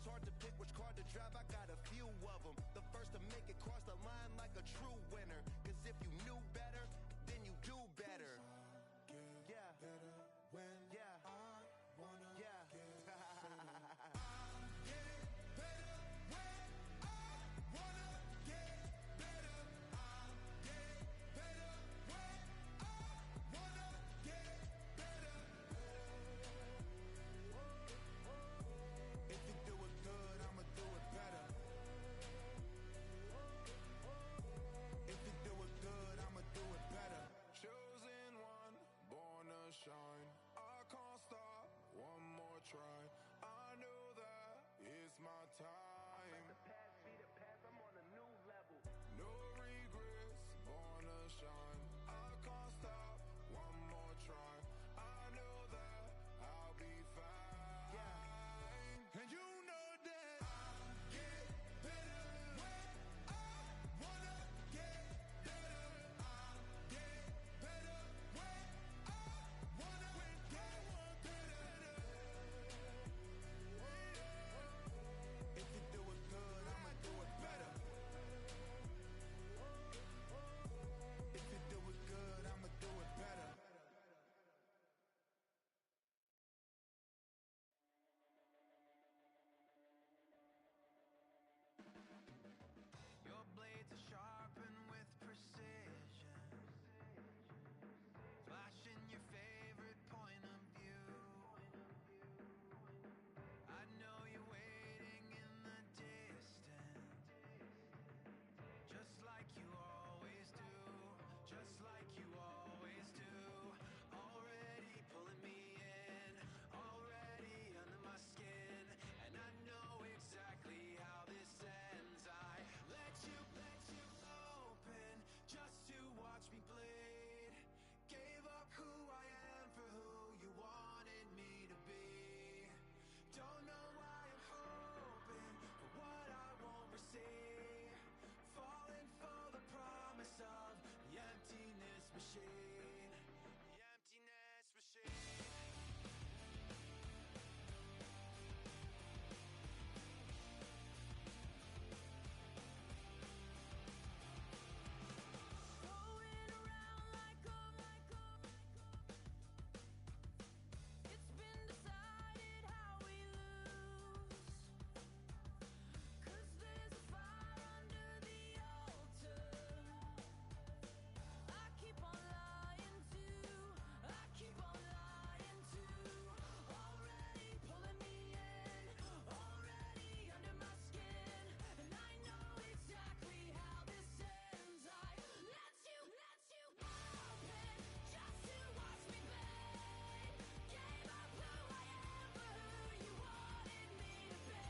It's hard to pick which car to drive, I got a few of them. The first to make it cross the line like a true winner. Cause if you knew better, then you do better. Yeah. Better when I wanna get better. I'll get better when I wanna get better. I'll get better when I wanna get better. If you do it good, I'ma do it better. If you do it good, I'ma do it better. Chosen one, born to shine. I can't stop, one more try. I know that it's my time. Let the past be the past, I'm on a new level. No regrets, born to shine. I can't stop, one more try. I know that I'll be fine. Yeah. And you know that I'll get better when I wanna get better. I'll get better when I wanna get better. If you do it good, I'ma do it better. If you do it good, I'ma do it better. Your blades are sharpened with precision, flashing your favorite point of view. I know you're waiting in the distance, just like you always do, just like you always do. Already pulling me in, already under my skin, and I know exactly how this ends. I let you open just to watch me bleed. Gave up who I am for who you wanted me to be. Don't know why I'm hoping for what I won't receive. Falling for the promise of the emptiness machine. The emptiness machine. Going around like it's been decided how we lose. 'Cause there's a fire under the altar. I keep on lying to, I keep on lying to. Already pulling me in, already under my skin, and I know exactly how this ends. I let you open just to watch me bleed. Gave up who I am for who you wanted me to be.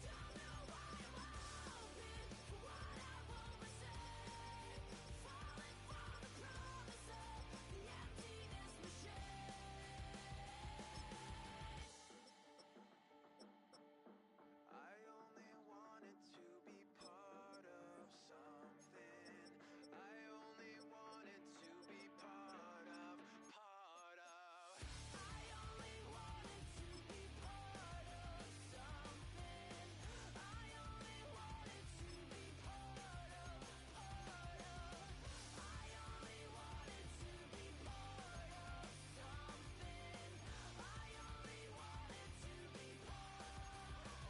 Don't know why I'm hoping for what I won't receive. Falling for the promise of the emptiness machine. I only wanted to be part of something. I only wanted to be part of. I only wanted to be part of something. I only wanted to be part of. I only wanted to be part of something. I only wanted to be part.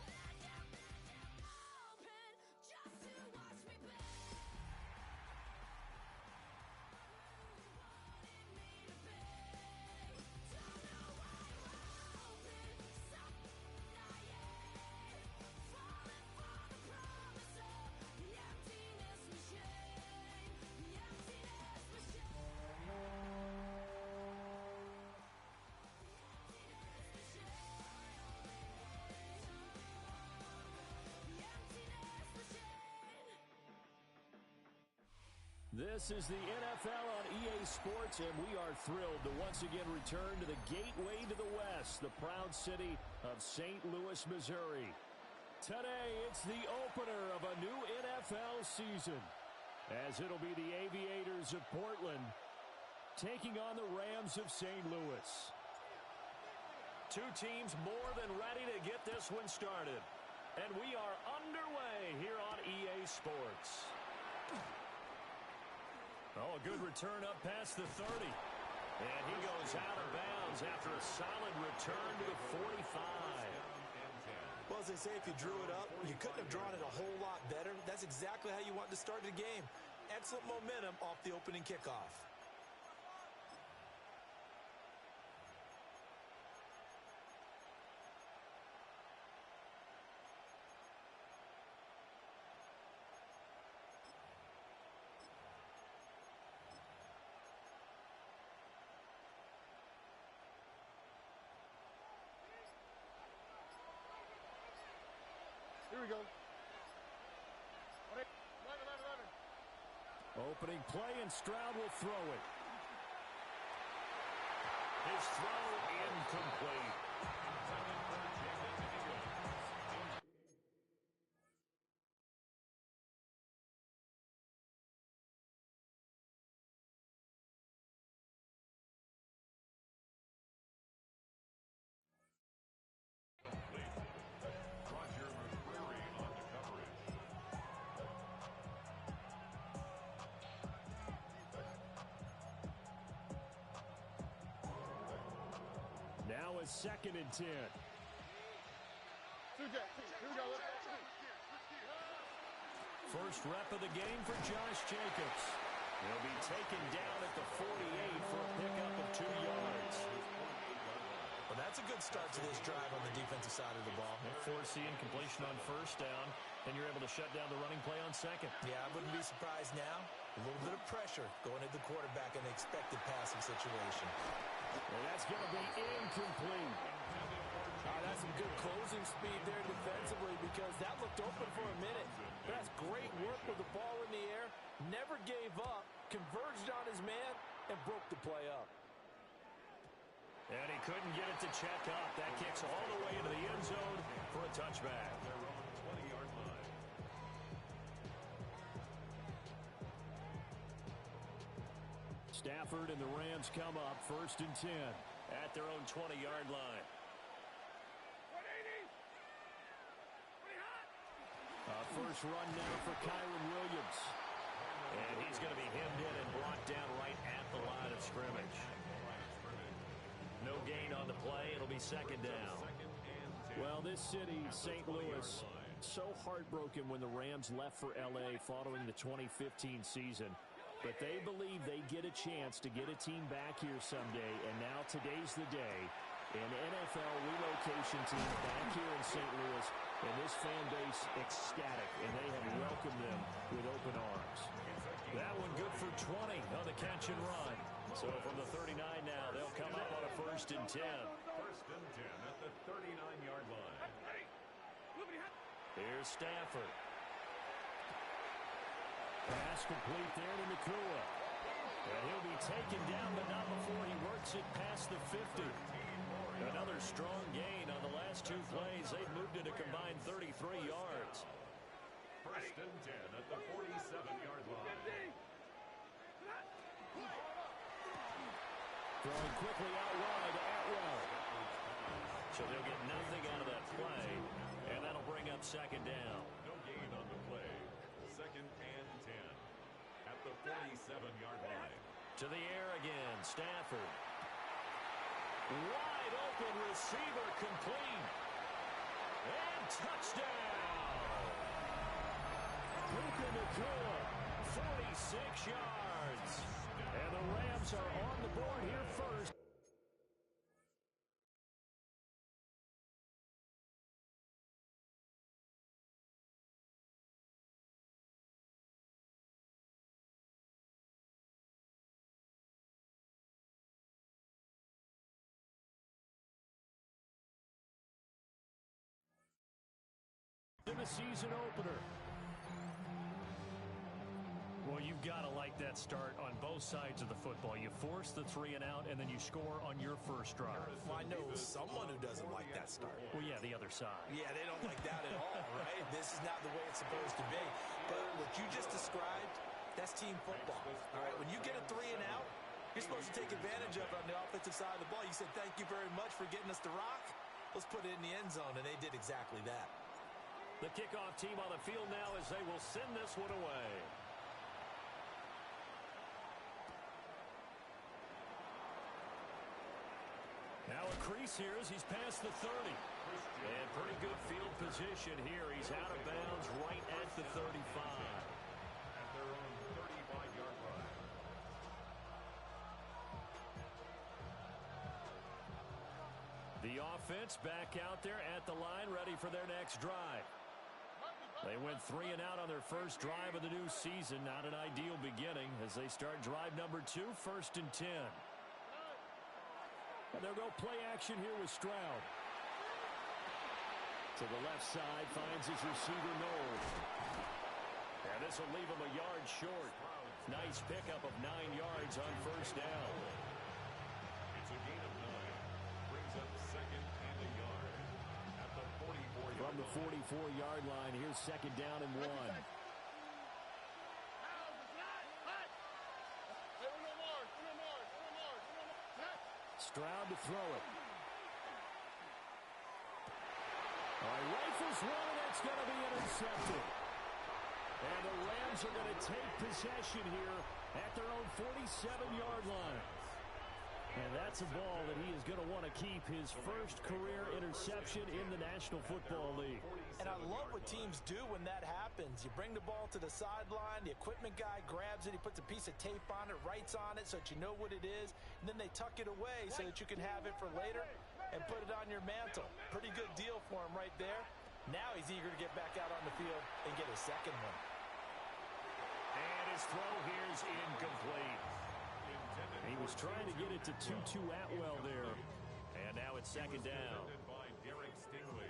Let you open just to watch me bleed. Wanted me to be. Don't know why I'm hoping, so naive. Falling for the promise of the emptiness machine. The emptiness machine. The emptiness machine. This is the NFL on EA Sports, and we are thrilled to once again return to the gateway to the West, the proud city of St. Louis, Missouri. Today, it's the opener of a new NFL season, as it'll be the Aviators of Portland taking on the Rams of St. Louis. Two teams more than ready to get this one started. And we are underway here on EA Sports. Oh, a good return up past the 30. And he goes out of bounds after a solid return to the 45. Well, as they say, if you drew it up, you couldn't have drawn it a whole lot better. That's exactly how you want to start the game. Excellent momentum off the opening kickoff. Here we go. Opening play, and Stroud will throw it. His throw incomplete. Now a 2nd and 10. First rep of the game for Josh Jacobs. He'll be taken down at the 48 for a pickup of 2 yards. Well, that's a good start to this drive on the defensive side of the ball. Foreseeing completion on first down, and you're able to shut down the running play on second. Yeah, I wouldn't be surprised now. A little bit of pressure going at the quarterback in the expected passing situation. And that's going to be incomplete. That's some good closing speed there defensively because that looked open for a minute. That's great work with the ball in the air. Never gave up, converged on his man, and broke the play up. And he couldn't get it to check up. That kicks all the way into the end zone for a touchback. They're on the 20-yard line. Stafford and the Rams come up 1st and 10 at their own 20-yard line. First run now for Kyron Williams. And he's going to be hemmed in and brought down right at the line of scrimmage. No gain on the play. It'll be 2nd down. Well, this city, St. Louis, so heartbroken when the Rams left for L.A. following the 2015 season. But they believe they get a chance to get a team back here someday, and now today's the day. An NFL relocation team back here in St. Louis, and this fan base ecstatic, and they have welcomed them with open arms. That one good for 20 on the catch and run. So from the 39 now, they'll come up on a 1st and 10. 1st and 10 at the 39-yard line. Here's Stafford. Pass complete there to Nakua. And he'll be taken down, but not before he works it past the 50. Another strong gain on the last 2 plays. They've moved it a combined 33 yards. 1st and 10 at the 47-yard line. Throwing quickly out wide to Atwell. So they'll get nothing out of that play, and that'll bring up 2nd down. No gain on the play. 2nd and 10 at the 47-yard line. To the air again, Stafford. Wide open receiver complete. And touchdown. Puka Nakua, 46 yards. And the Rams are on the board here first. In the season opener. Well, you've got to like that start on both sides of the football. You force the 3 and out, and then you score on your first drive. Well, I know someone who doesn't like that start. Well, yeah, the other side. Yeah, they don't like that at all, right? This is not the way it's supposed to be. But what you just described, that's team football. All right, when you get a 3 and out, you're supposed to take advantage of it on the offensive side of the ball. he said, thank you very much for getting us the rock. Let's put it in the end zone, and they did exactly that. The kickoff team on the field now as they will send this one away. Now a crease here as he's past the 30. And pretty good field position here. He's out of bounds right at the 35. At their own 35-yard line. The offense back out there at the line, ready for their next drive. They went 3 and out on their first drive of the new season. Not an ideal beginning as they start drive number 2, 1st and 10. And they'll go play action here with Stroud. To the left side, finds his receiver, Noel. And this will leave him a yard short. Nice pickup of 9 yards on first down. It's a gain of 9. Brings up 2nd and a yard. At the 44-yard line. From the 44-yard line, here's 2nd down and 1. Stroud to throw it. All right, rifles one, and it's going to be intercepted. And the Rams are going to take possession here at their own 47-yard line. And that's a ball that he is going to want to keep, his first career interception in the National Football League. And I love what teams do when that happens. You bring the ball to the sideline, the equipment guy grabs it, he puts a piece of tape on it, writes on it so that you know what it is, and then they tuck it away so that you can have it for later and put it on your mantle. Pretty good deal for him right there. Now he's eager to get back out on the field and get his second one. And his throw here is incomplete. He was trying to get it to Tutu Atwell there. And now it's 2nd down. By Derek Stingley.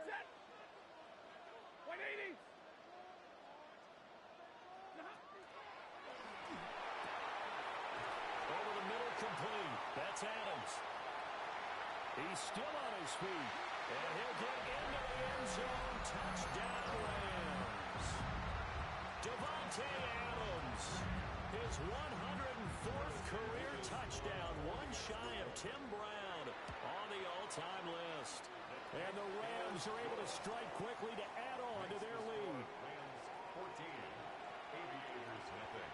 Set. 180. Over the middle, complete. That's Adams. He's still on his feet. And he'll get into the end zone. Touchdown, Rams. Devontae Adams. His 104th career touchdown. One shy of Tim Brown on the all-time list. And the Rams are able to strike quickly to add on to their lead. Rams 14. Aviators nothing.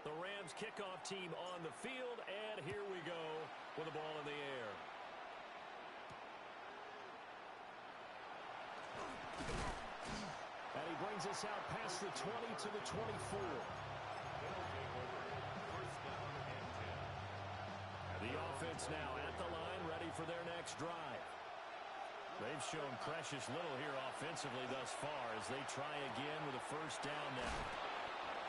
The Rams kickoff team on the field, and here we go with the ball in the air. And he brings us out past the 20 to the 24. The offense now at the line, ready for their next drive. They've shown precious little here offensively thus far as they try again with a first down now.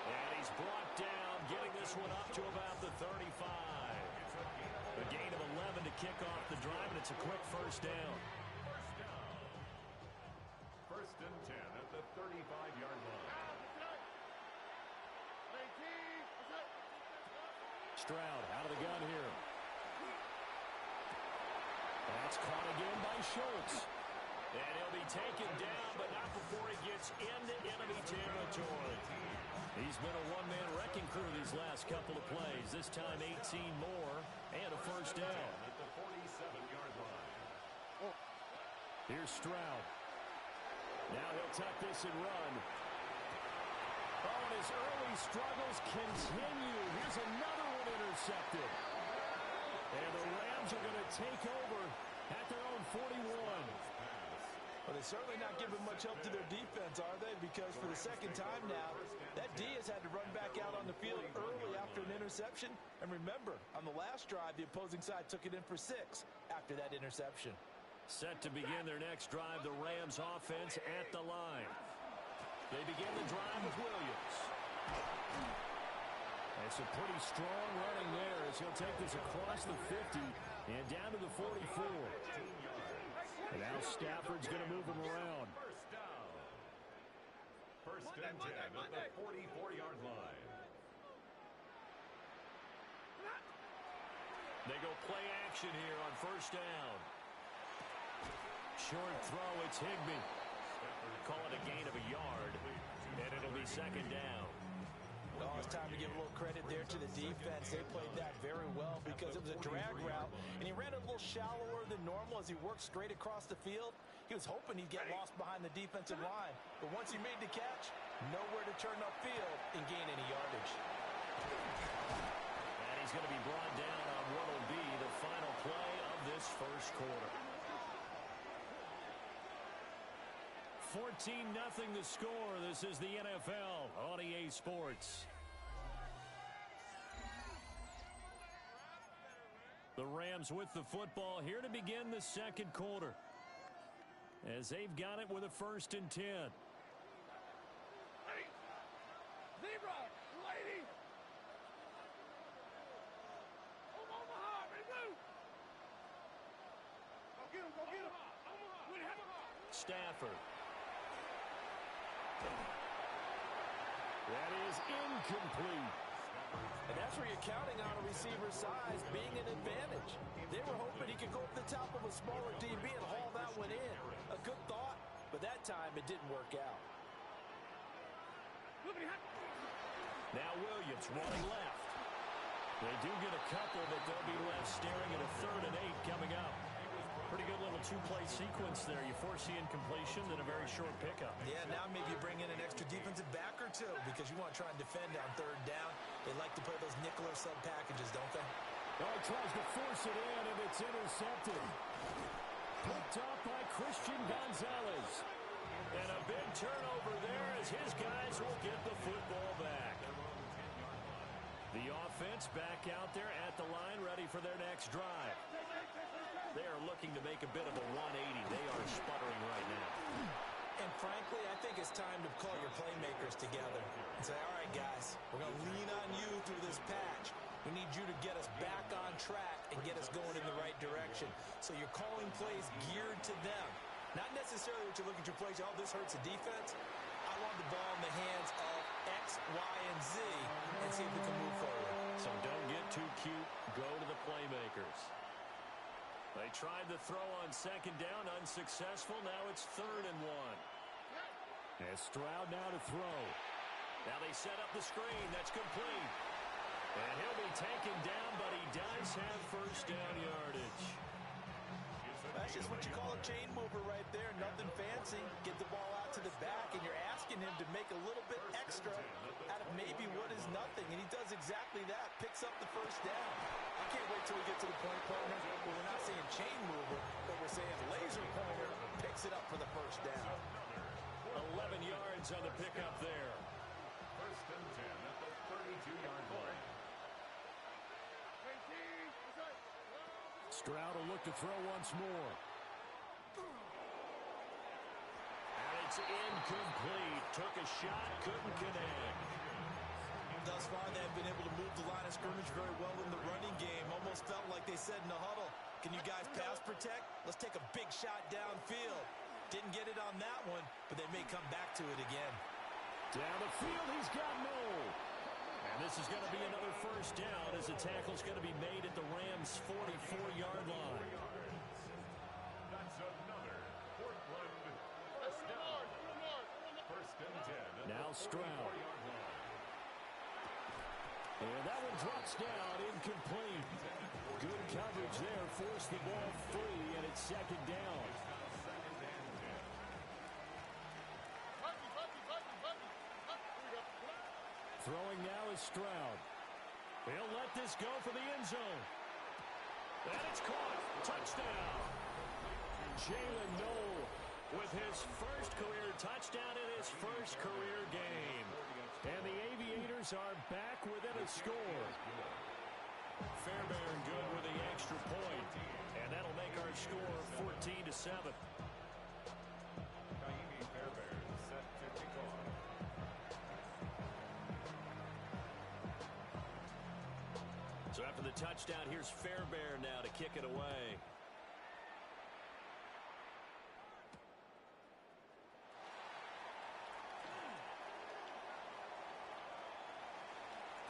And he's brought down, getting this one up to about the 35. A gain of 11 to kick off the drive, and it's a quick first down. First and 10 at the 35-yard line. Stroud out of the gun here. That's caught again by Schultz. And he'll be taken down, but not before he gets into enemy territory. He's been a one-man wrecking crew these last couple of plays. This time 18 more and a first down. At the 47-yard line. Here's Stroud. Now he'll tuck this and run. Oh, and his early struggles continue. Here's another one intercepted. And the Rams are going to take over at their own 41. Well, they're certainly not giving much help to their defense, are they? Because for the second time now, that D has had to run back out on the field early after an interception. And remember, on the last drive, the opposing side took it in for 6 after that interception. Set to begin their next drive, the Rams offense at the line. They begin the drive with Williams. It's a pretty strong running there as he'll take this across the 50 and down to the 44. And now Stafford's going to move him around. First down. First and 10 at the 44-yard line. They go play action here on first down. Short throw, it's Higbee. call it a gain of a yard, and it'll be second down. Well, it's time to give a little credit there to the defense. They played that very well because it was a drag route, and he ran it a little shallower than normal as he worked straight across the field. He was hoping he'd get lost behind the defensive line, but once he made the catch, nowhere to turn upfield and gain any yardage. And he's going to be brought down on what will be the final play of this first quarter. 14-0 the score. This is the NFL on EA Sports. The Rams with the football here to begin the second quarter, as they've got it with a 1st and 10. Zebra, lady. Omaha, ready, move. Go get him, go get him. Stafford. That is incomplete. And that's where you're counting on a receiver's size being an advantage. They were hoping he could go up the top of a smaller DB and haul that one in. A good thought, but that time it didn't work out. Now Williams running left. They do get a couple, but they'll be left staring at a 3rd and 8 coming up. Pretty good little two-play sequence there. You force the incompletion, then a very short pickup. Yeah, now maybe you bring in an extra defensive back or two because you want to try and defend on 3rd down. They like to play those nickel or sub packages, don't they? Oh, he tries to force it in, and it's intercepted. Picked off by Christian Gonzalez. And a big turnover there as his guys will get the football back. The offense back out there at the line, ready for their next drive. They are looking to make a bit of a 180. They are sputtering right now. And frankly, I think it's time to call your playmakers together and say, all right, guys, we're going to lean on you through this patch. We need you to get us back on track and get us going in the right direction. So you're calling plays geared to them. Not necessarily what you're looking to play. Oh, this hurts the defense. I want the ball in the hands of X, Y, and Z and see if we can move forward. So don't get too cute. Go to the playmakers. They tried the throw on 2nd down, unsuccessful. Now it's 3rd and 1. As Stroud now to throw. Now they set up the screen. That's complete. And he'll be taken down, but he does have 1st down yardage. That's just what you call a chain mover right there. Nothing fancy. Get the ball out to the back, and you're asking him to make a little bit extra out of maybe what is nothing. And he does exactly that. Picks up the 1st down. I can't wait till we get to the point, partner, where we're not saying chain mover, but we're saying laser pointer picks it up for the 1st down. 11 yards on the pickup there. 1st and 10 at the 32-yard line. Stroud will look to throw once more. And it's incomplete. Took a shot, couldn't connect. Thus far, they have been able to move the line of scrimmage very well in the running game. Almost felt like they said in the huddle, can you guys pass protect? Let's take a big shot downfield. Didn't get it on that one, but they may come back to it again. Down the field, he's got Noel. And this is going to be another 1st down as the tackle's going to be made at the Rams' 44-yard line. That's another Portland 1st down. 1st and 10. Now Stroud. And that one drops down, incomplete. Good coverage there, forced the ball free, and it's 2nd down. Throwing now is Stroud. He'll let this go for the end zone. And it's caught. Touchdown. Jalen Noel with his 1st career touchdown in his 1st career game. And the Aviators are back within a score. Fairbairn good with the extra point. And that'll make our score 14-7. Fairbairn set to kick off. So after the touchdown, here's Fairbairn now to kick it away.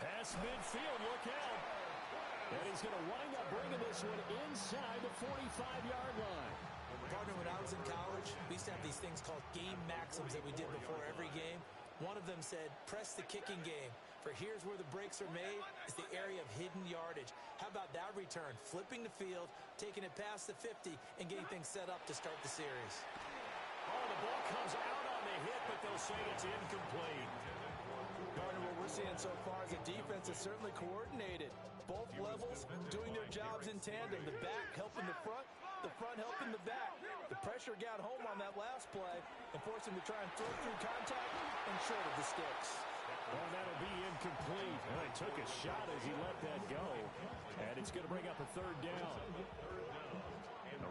Pass midfield, look out. And he's going to wind up bringing this one inside the 45-yard line. Partner, when I was in college, we used to have these things called game maxims that we did before every game. One of them said, press the kicking game. For here's where the breaks are made. It's the area of hidden yardage. How about that return? Flipping the field, taking it past the 50, and getting things set up to start the series. Oh, the ball comes out on the hit, but they'll say it's incomplete. Gardner, what we're seeing so far is the defense is certainly coordinated. Both levels doing their jobs in tandem. The back helping the front helping the back. The pressure got home on that last play and forced him to try and throw through contact and short of the sticks. Oh, that'll be incomplete. Well, he took a shot as he let that go. And it's going to bring up a third down.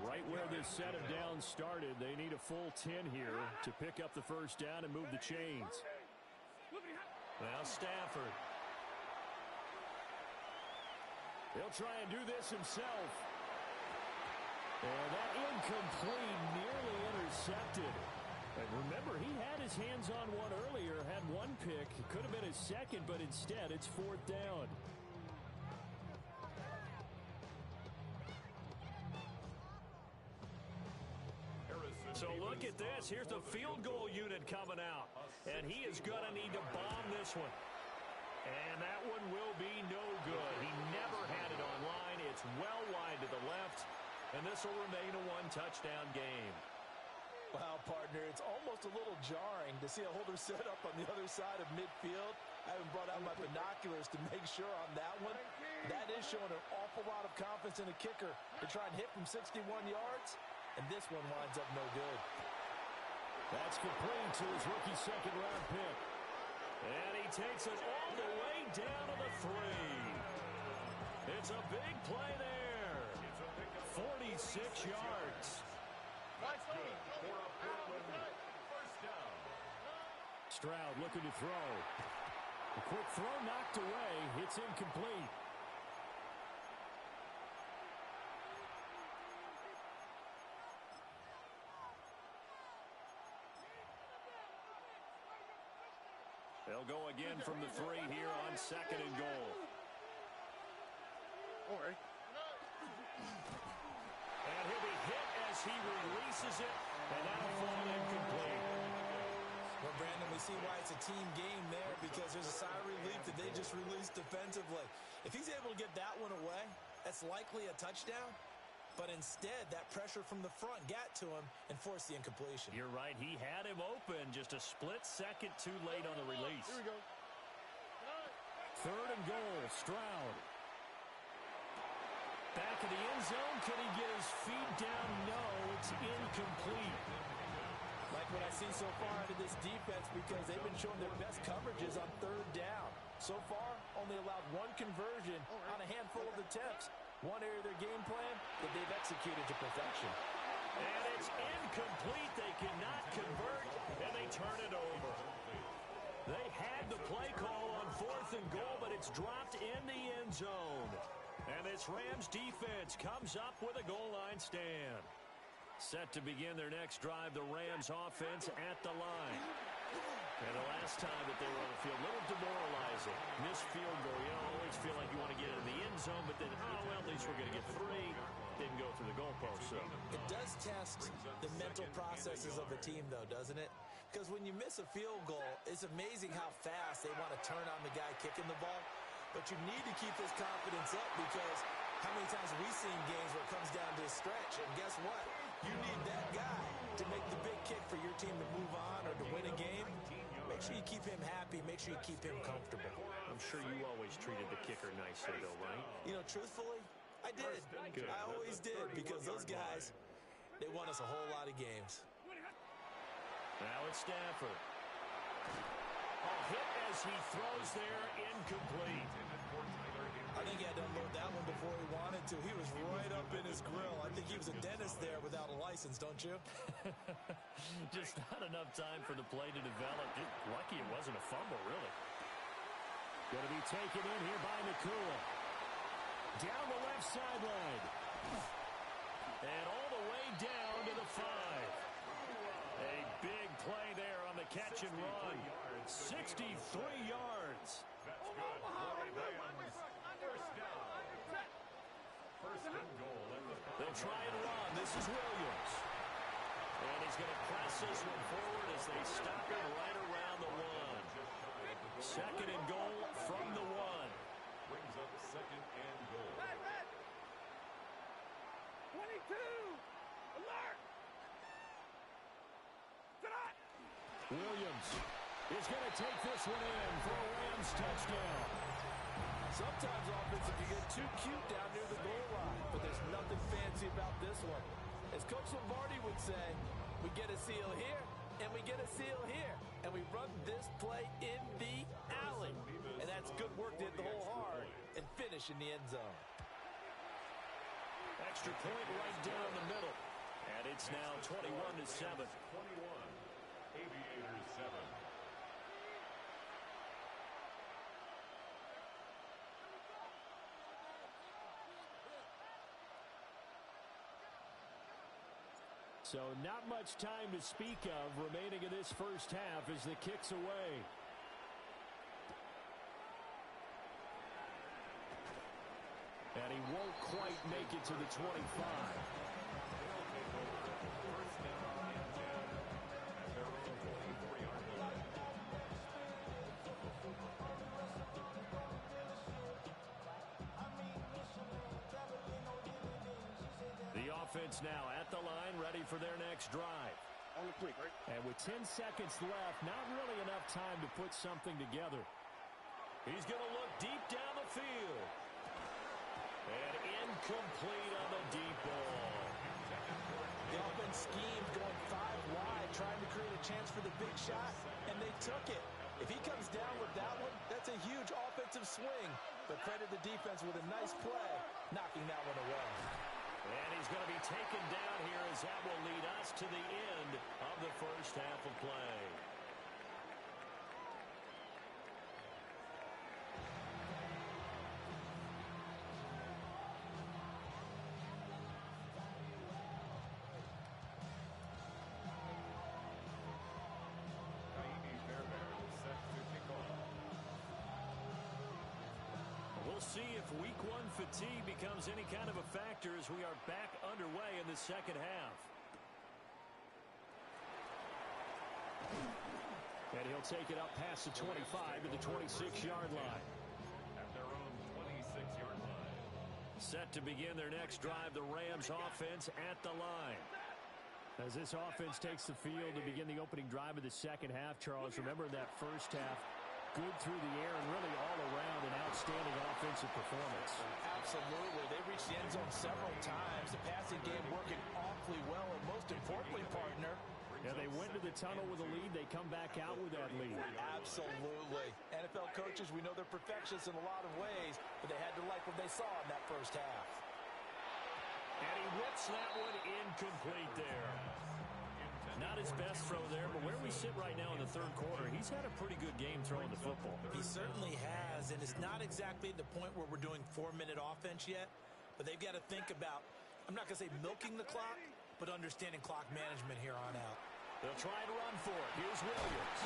Right where this set of downs started, they need a full 10 here to pick up the first down and move the chains. Now Stafford. He'll try and do this himself. And that incomplete, nearly intercepted. And remember, he had his hands on one earlier, had one pick. It could have been his second, but instead it's fourth down. So look at this. Here's the field goal unit coming out. And he is going to need to bomb this one. And that one will be no good. He never had it on line. It's well wide to the left. And this will remain a one-touchdown game. Wow, partner, it's almost a little jarring to see a holder set up on the other side of midfield. I haven't brought out my binoculars to make sure on that one. That is showing an awful lot of confidence in the kicker to try and hit from 61 yards. And this one winds up no good. That's complete to his rookie second-round pick. And he takes it all the way down to the 3. It's a big play there. 46 yards. That's good for a Portland first down. Stroud looking to throw. A quick throw knocked away. It's incomplete. They'll go again from the 3 here on second and goal. And he'll be hit as he releases it, and that'll fall incomplete. Well, Brandon, we see why it's a team game there, because there's a sigh of relief that they just released defensively. If he's able to get that one away, that's likely a touchdown. But instead, that pressure from the front got to him and forced the incompletion. You're right. He had him open, just a split second too late on the release. Here we go. Third and goal, Stroud. Back of the end zone. Could he get his feet down? No, it's incomplete. Like what I see so far out of this defense, because they've been showing their best coverages on third down. So far, only allowed one conversion on a handful of attempts. One area of their game plan that they've executed to perfection. And it's incomplete. They cannot convert, and they turn it over. They had the play call on fourth and goal, but it's dropped in the end zone. And this Rams defense comes up with a goal line stand. Set to begin their next drive, the Rams offense at the line. And the last time that they were on the field, a little demoralizing. Missed field goal. You know, always feel like you want to get in the end zone, but then, oh, well, at least we're going to get 3. Didn't go through the goalpost, so. It does test the mental processes of a team, though, doesn't it? Because when you miss a field goal, it's amazing how fast they want to turn on the guy kicking the ball. But you need to keep his confidence up, because how many times have we seen games where it comes down to a stretch? And guess what? You need that guy to make the big kick for your team to move on or to win a game. Make sure you keep him happy. Make sure you keep him comfortable. I'm sure you always treated the kicker nicely, though, right? You know, truthfully, I did. Good. I always did, because those guys, they won us a whole lot of games. Now it's Stafford. A hit as he throws there, incomplete. I think he had to unload that one before he wanted to. He was right up in his grill. I think he was a dentist there without a license, don't you? Just not enough time for the play to develop. Just lucky it wasn't a fumble, really. Going to be taken in here by Nakua. Down the left sideline. And all the way down to the 5. A big play there on the catch and run. 63 yards. That's good for a Rams first down. First and goal at the 5. They'll try and run. This is Williams. And he's going to press this one forward as they Second and goal from the 1. Brings up second and goal. Red. 22. Alert. Tonight. Williams is going to take this one in for a Rams touchdown. Sometimes offense can get too cute down near the goal line, but there's nothing fancy about this one. As Coach Lombardi would say, we get a seal here, and we get a seal here, and we run this play in the alley. And that's good work to hit the hole hard and finish in the end zone. Extra point right down the middle. And it's now 21-7. 21. Aviators 7. So not much time to speak of remaining in this first half as the kick's away. And he won't quite make it to the 25. First down and 10 at their own 24-yard line. The offense now at the line, ready for their next drive. On the quick, right? And with 10 seconds left, not really enough time to put something together. He's going to look deep down the field. And incomplete on the deep ball. The offense schemed going 5 wide, trying to create a chance for the big shot, and they took it. If he comes down with that one, that's a huge offensive swing. But credit the defense with a nice play, knocking that one away. And he's going to be taken down here as that will lead us to the end of the first half of play. We'll see if week 1 fatigue becomes any kind of a factor as we are back underway in the second half. And he'll take it up past the 25 to the 26-yard line. At their own 26-yard line. Set to begin their next drive, the Rams offense at the line. As this offense takes the field to begin the opening drive of the second half, Charles, remember that first half, good through the air and really all around an outstanding offensive performance. Absolutely. They reached the end zone several times. The passing game working awfully well, and most importantly, partner, yeah, they went to the tunnel with a lead. They come back out with that lead. absolutely. NFL coaches, we know they're perfectionists in a lot of ways, but they had to like what they saw in that first half. And he whips that one incomplete there. Not his best throw there, but where we sit right now in the third quarter, he's had a pretty good game throwing the football. He certainly has, and it's not exactly the point where we're doing 4-minute offense yet, but they've got to think about, I'm not going to say milking the clock, but understanding clock management here on out. They'll try to run for it. Here's Williams.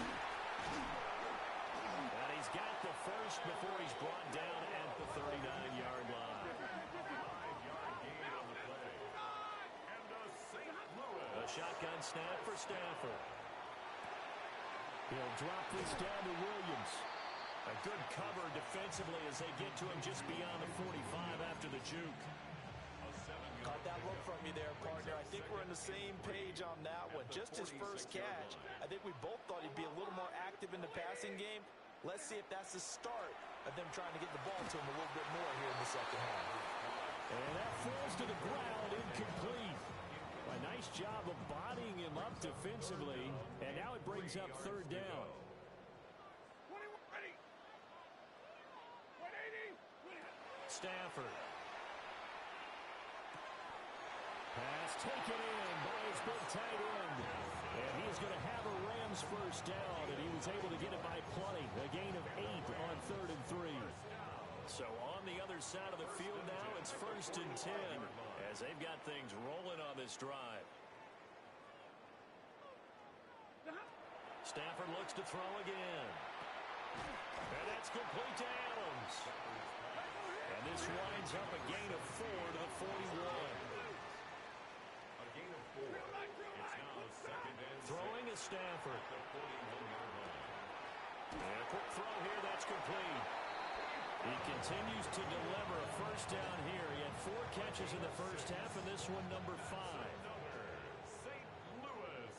And he's got the first before he's brought down at the 39-yard line. 5-yard gain on the play. And a St. Louis. A shotgun snap for Stafford. He'll drop this down to Williams. A good cover defensively as they get to him just beyond the 45 after the juke. Caught that look from you there, partner. I think we're on the same page on that one. Just his first catch. I think we both thought he'd be a little more active in the passing game. Let's see if that's the start of them trying to get the ball to him a little bit more here in the second half. And that falls to the ground, incomplete. A nice job of bodying him up defensively, and now it brings up third down. 21, ready. 180. Stafford. Pass taken in by his big tight end. And he is going to have a Rams first down, and he was able to get it by plenty. A gain of 8 on 3rd and 3. So on the other side of the field now, it's 1st and 10 as they've got things rolling on this drive. Stafford looks to throw again. And that's complete to Adams. And this winds up a gain of 4 to the 41. A gain of 4. It's now 2nd and 6. Throwing is Stafford. The 41-yard line. And a quick throw here, that's complete. He continues to deliver a first down here. He had 4 catches in the first half, and this one number 5. St. Louis,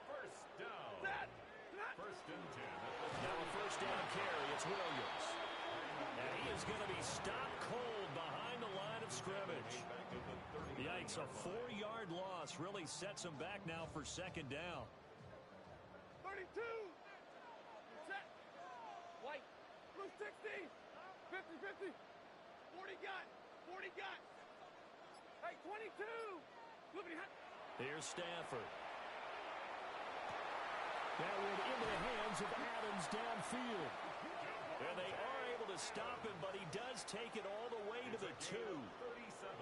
first down. First and 10. Now a first down carry, it's Williams. And he is going to be stopped cold behind the line of scrimmage. Yikes, a 4-yard loss really sets him back now for second down. 32. Set. White. Blue 60. 50-50. 40 got. 40 got. Hey, 22. Flippity hot. Here's Stafford. That went into the hands of Adams downfield. And they are able to stop him, but he does take it all the way to the 2. 37.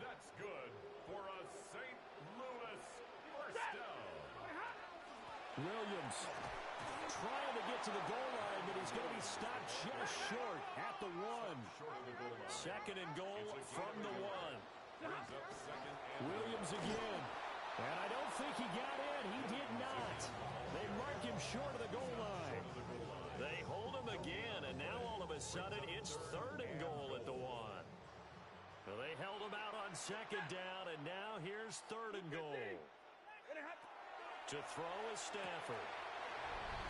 That's good for a St. Louis first down. Williams trying to get to the goal line, but he's going to be stopped just short at the 1. Second and goal from the 1. Williams again. And I don't think he got in. He did not. They mark him short of the goal line. They hold him again, and now all of a sudden it's third and goal at the 1. Well, they held him out on second down, and now here's third and goal. To throw is Stafford.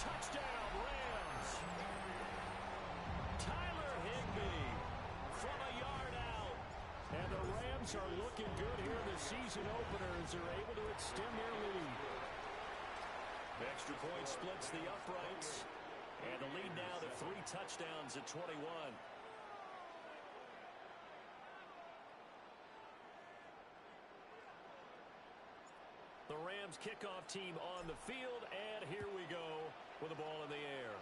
Touchdown, Rams. Tyler Higbee from a yard out. And the Rams are looking good here in the season opener as they're able to extend their lead. Extra point splits the uprights. And the lead now to 3 touchdowns at 21. The Rams kickoff team on the field, and here we go with the ball in the air.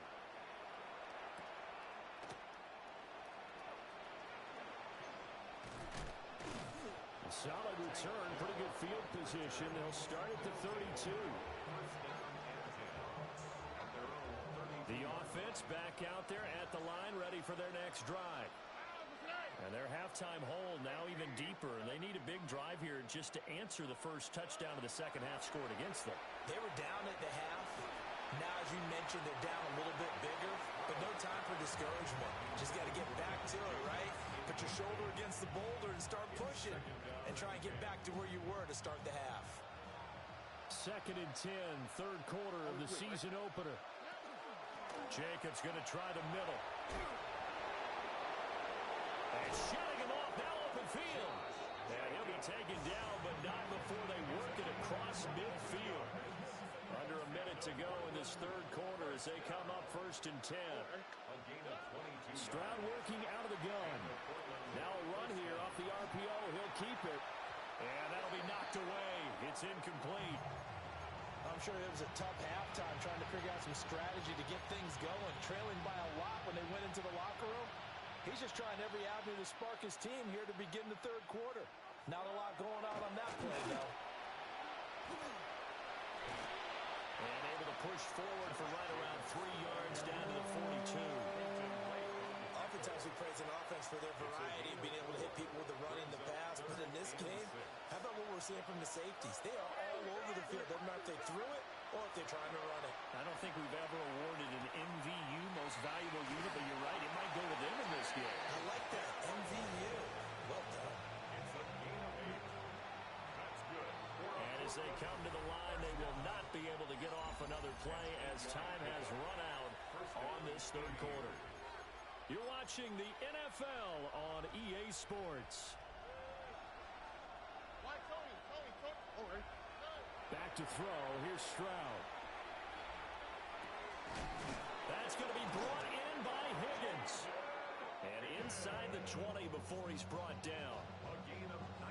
A solid return, pretty good field position. They'll start at the 32. The offense back out there at the line, ready for their next drive. And their halftime hole now even deeper, and they need a big drive here just to answer the first touchdown of the second half scored against them. They were down at the half. Now, as you mentioned, they're down a little bit bigger, but no time for discouragement. Just got to get back to it, right? Put your shoulder against the boulder and start pushing and try and get back to where you were to start the half. Second and 10, third quarter of the season opener. Jacobs going to try the middle. And shutting him off, now open field. And he'll be taken down, but not before they work it across midfield. Under a minute to go in this third quarter as they come up first and 10. Stroud working out of the gun. Now a run here off the RPO. He'll keep it. And that'll be knocked away. It's incomplete. I'm sure it was a tough halftime trying to figure out some strategy to get things going. Trailing by a lot when they went into the locker room. He's just trying every avenue to spark his team here to begin the third quarter. Not a lot going on that play, though. And able to push forward for right around 3 yards down to the 42. Oftentimes we praise an offense for their variety of being able to hit people with the run and the pass. But in this game, how about what we're seeing from the safeties? They are all over the field. Doesn't matter if they threw it or if they're trying to run it. I don't think we've ever awarded an MVU, most valuable unit, but you're right, it might go to them in this game. I like that. MVU. Well done. And as they come to the line, they will not be able to get off another play as time has run out on this third quarter. You're watching the NFL on EA Sports. Back to throw. Here's Stroud. That's going to be brought in by Higgins. And inside the 20 before he's brought down.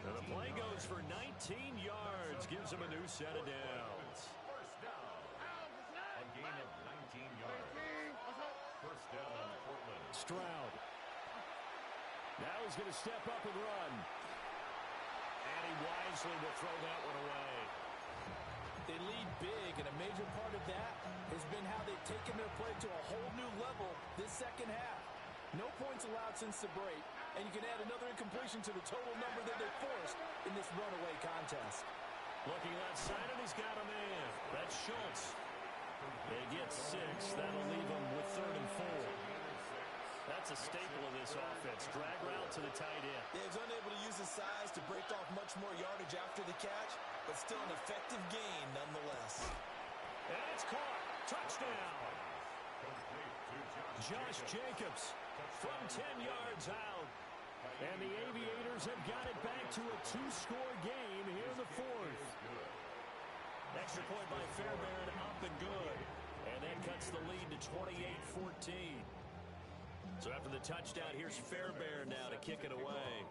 And the play goes for 19 yards. Gives him a new set of downs. First down. A gain of 19 yards. First down, Portland. Stroud. Now he's going to step up and run. And he wisely will throw that one away. They lead big, and a major part of that has been how they've taken their play to a whole new level this second half. No points allowed since the break, and you can add another incompletion to the total number that they forced in this runaway contest. Looking left side, and he's got a man. That's Schultz. They get 6. That'll leave them That's a staple of this offense. Drag route to the tight end. Yeah, he's unable to use his size to break off much more yardage after the catch, but still an effective gain nonetheless. And it's caught. Touchdown. Josh Jacobs from 10 yards out. And the Aviators have got it back to a two-score game here in the fourth. Extra point by Fairbairn, up and good. And that cuts the lead to 28-14. So after the touchdown, here's Fairbairn now to kick it away.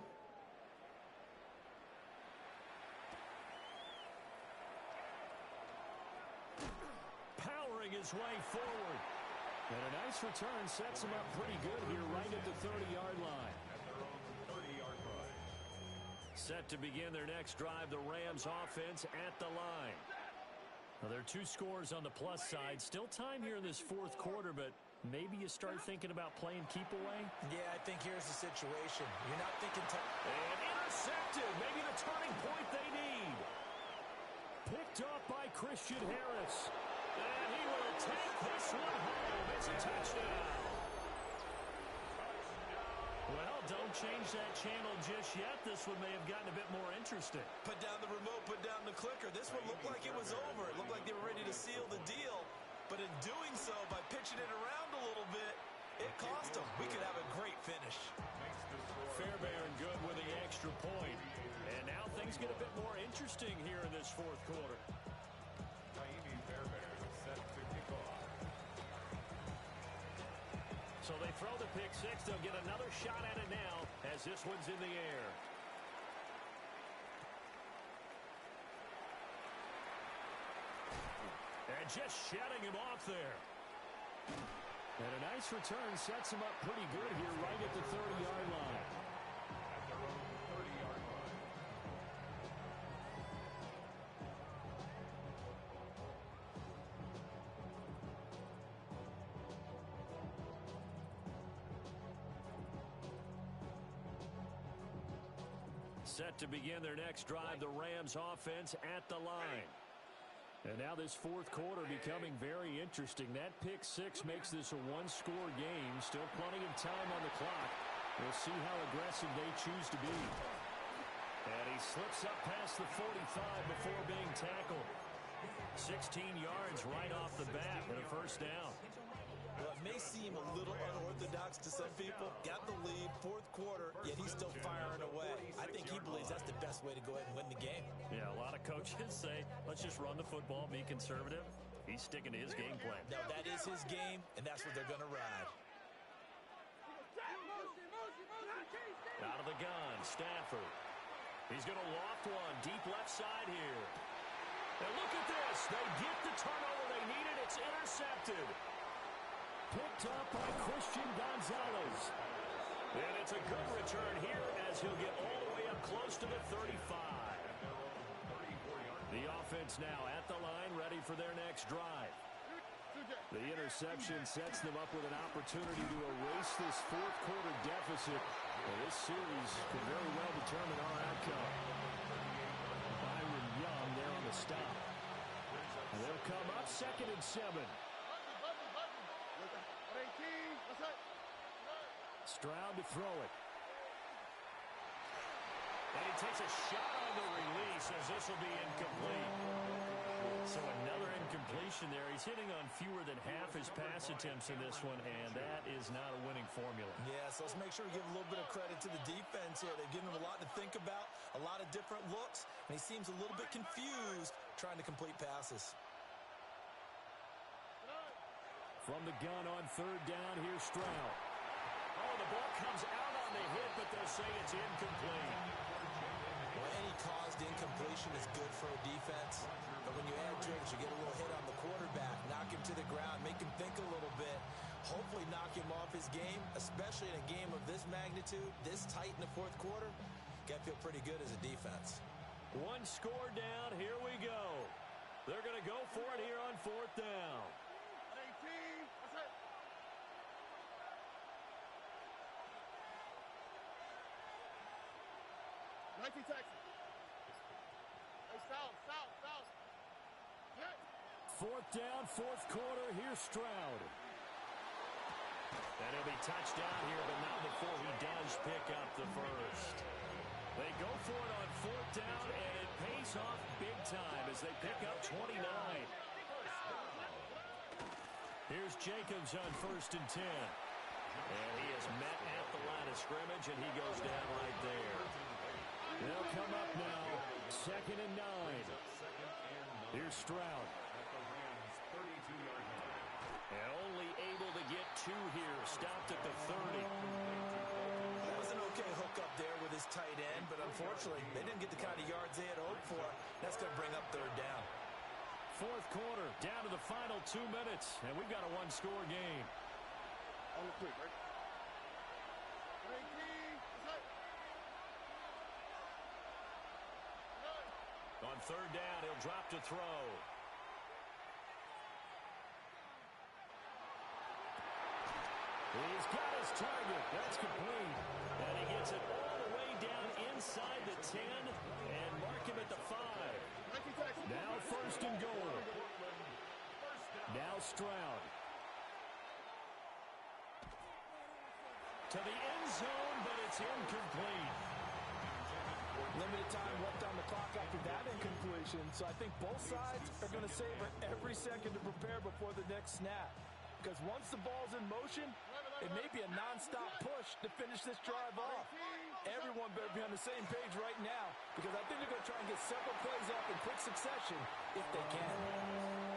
Powering his way forward. And a nice return sets him up pretty good here right at the 30-yard line. Set to begin their next drive, the Rams offense at the line. Now, there are two scores on the plus side. Still time here in this fourth quarter, but maybe you start thinking about playing keep away? Yeah, I think here's the situation. You're not thinking... And intercepted. Maybe the turning point they need. Picked up by Christian Harris. And he will take this one home. It's a touchdown. Well, don't change that channel just yet. This one may have gotten a bit more interesting. Put down the remote, put down the clicker. This one looked like it was over. It looked like they were ready to seal the deal. But in doing so, by pitching it around a little bit, it cost them. We could have a great finish. Fairbairn good with the extra point. And now things get a bit more interesting here in this fourth quarter. So they throw the pick six. They'll get another shot at it now as this one's in the air. And just shutting him off there. And a nice return sets him up pretty good here right at the 30-yard line. Set to begin their next drive, the Rams offense at the line. And now this fourth quarter becoming very interesting. That pick six makes this a one-score game. Still plenty of time on the clock. We'll see how aggressive they choose to be. And he slips up past the 45 before being tackled. 16 yards right off the bat and a first down. Well, it may seem a little unorthodox to some people. Got the lead, fourth quarter, yet he's still firing away. I think he believes that's the best way to go ahead and win the game. Yeah, a lot of coaches say, let's just run the football, be conservative. He's sticking to his game plan. No, that is his game, and that's what they're going to ride. Out of the gun, Stafford. He's going to loft one, deep left side here. And look at this. They get the turnover they needed. It's intercepted. Picked up by Christian Gonzalez. And it's a good return here as he'll get all the way up close to the 35. The offense now at the line, ready for their next drive. The interception sets them up with an opportunity to erase this fourth quarter deficit. Well, this series could very well determine our outcome. Byron Young there on the stop. And they'll come up 2nd and 7. Stroud to throw it. And he takes a shot on the release as this will be incomplete. So another incompletion there. He's hitting on fewer than half his pass attempts in this one, and that is not a winning formula. Yeah, so let's make sure we give a little bit of credit to the defense here. They've given him a lot to think about, a lot of different looks, and he seems a little bit confused trying to complete passes. From the gun on 3rd down, here's Stroud. Oh, the ball comes out on the hit, but they'll say it's incomplete. Well, any caused incompletion is good for a defense, but when you add to it, you get a little hit on the quarterback, knock him to the ground, make him think a little bit, hopefully knock him off his game, especially in a game of this magnitude, this tight in the fourth quarter. Got to feel pretty good as a defense. One score down, here we go. They're going to go for it here on 4th down. 19 Texas. Hey, south. 4th down, 4th quarter. Here's Stroud. And he'll be touched down here, but not before he does pick up the first. They go for it on fourth down, and it pays off big time as they pick up 29. Here's Jacobs on 1st and 10. And he is met at the line of scrimmage, and he goes down right there. They'll come up now, 2nd and 9. Here's Stroud. And only able to get 2 here, stopped at the 30. That was an okay hookup there with his tight end, but unfortunately, they didn't get the kind of yards they had hoped for. That's going to bring up 3rd down. 4th quarter, down to the final 2 minutes, and we've got a 1-score game. On the quick, right? On 3rd down, he'll drop to throw. He's got his target. That's complete. And he gets it all the way down inside the 10 and mark him at the 5. Now 1st and goal. Now Stroud. To the end zone, but it's incomplete. Limited time left on the clock after that incompletion, so I think both sides are going to savor every second to prepare before the next snap. Because once the ball's in motion, it may be a non-stop push to finish this drive off. Everyone better be on the same page right now, because I think they're going to try and get several plays up in quick succession if they can.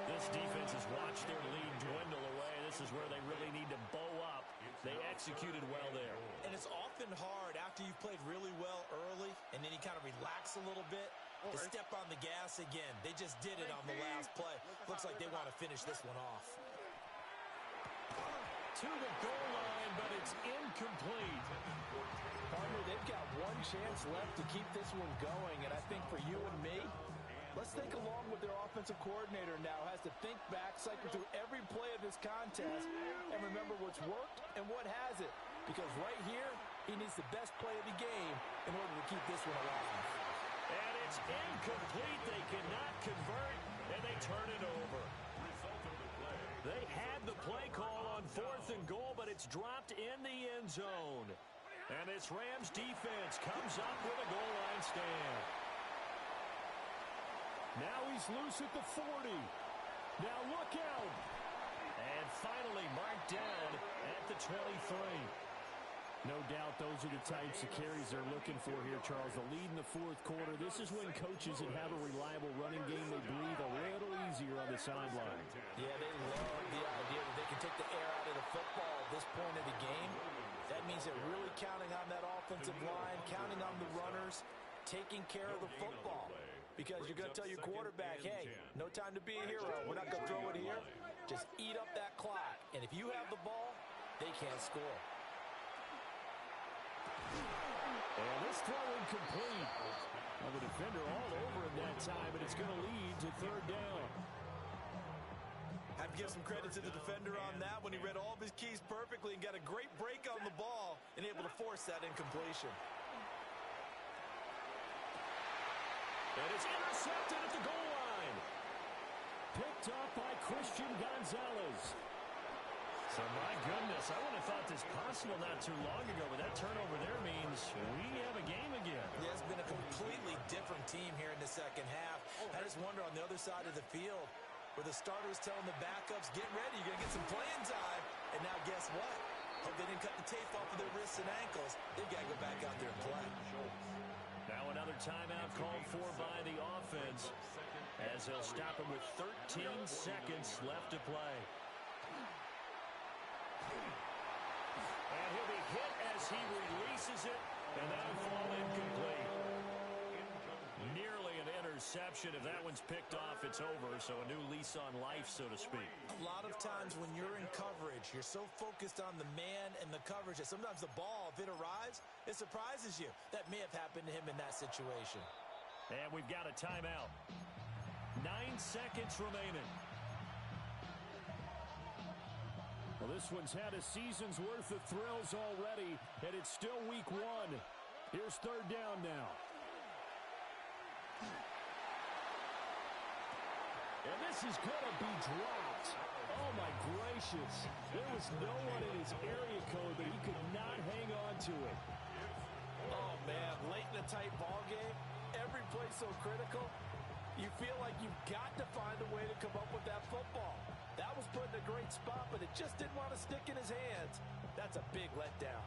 This defense has watched their lead dwindle away. This is where they really need to bow up. They executed well there. And it's often hard after you've played really well early and then you kind of relax a little bit to step on the gas again. They just did it on the last play. Looks like they want to finish this one off. To the goal line, but it's incomplete. Partner, they've got one chance left to keep this one going, and I think for you and me, let's think along with their offensive coordinator now. Has to think back, cycle through every play of this contest, and remember what's worked and what hasn't. Because right here, he needs the best play of the game in order to keep this one alive. And it's incomplete. They cannot convert, and they turn it over. They had the play call on 4th and goal, but it's dropped in the end zone. And this Rams defense comes up with a goal line stand. Now he's loose at the 40. Now look out. And finally marked down at the 23. No doubt those are the types of carries they're looking for here, Charles. The lead in the 4th quarter. This is when coaches that have a reliable running game, they breathe a little easier on the sideline. Yeah, they love the idea that they can take the air out of the football at this point of the game. That means they're really counting on that offensive line, counting on the runners, taking care of the football. Because you're going to tell your quarterback, hey, no time to be a hero. We're not going to throw it here. Just eat up that clock. And if you have the ball, they can't score. And this throw incomplete. Well, the defender all over him that time, but it's going to lead to 3rd down. I have to give some credit to the defender on that when he read all of his keys perfectly and got a great break on the ball and able to force that incompletion. And it's intercepted at the goal line. Picked up by Christian Gonzalez. So, my goodness, I wouldn't have thought this possible not too long ago, but that turnover there means we have a game again. Yeah, it's been a completely different team here in the second half. I just wonder on the other side of the field where the starters telling the backups, get ready, you're going to get some playing time. And now guess what? Hope they didn't cut the tape off of their wrists and ankles. They've got to go back out there and play. Now another timeout called for by the offense as they'll stop him with 13 seconds left to play. And he'll be hit as he releases it, and that'll fall incomplete. Nearly an interception. If that one's picked off, it's over, so a new lease on life, so to speak. A lot of times when you're in coverage, you're so focused on the man and the coverage that sometimes the ball, if it arrives, it surprises you. That may have happened to him in that situation. And we've got a timeout. 9 seconds remaining. Well, this one's had a season's worth of thrills already, and it's still week 1. Here's 3rd down now. And this is going to be dropped. Oh, my gracious. There was no one in his area code, but he could not hang on to it. Oh, man, late in a tight ball game, every play so critical, you feel like you've got to find a way to come up with that football. That was put in a great spot, but it just didn't want to stick in his hands. That's a big letdown.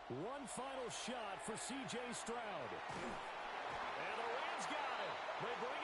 One final shot for C.J. Stroud. And the Rams got it. They bring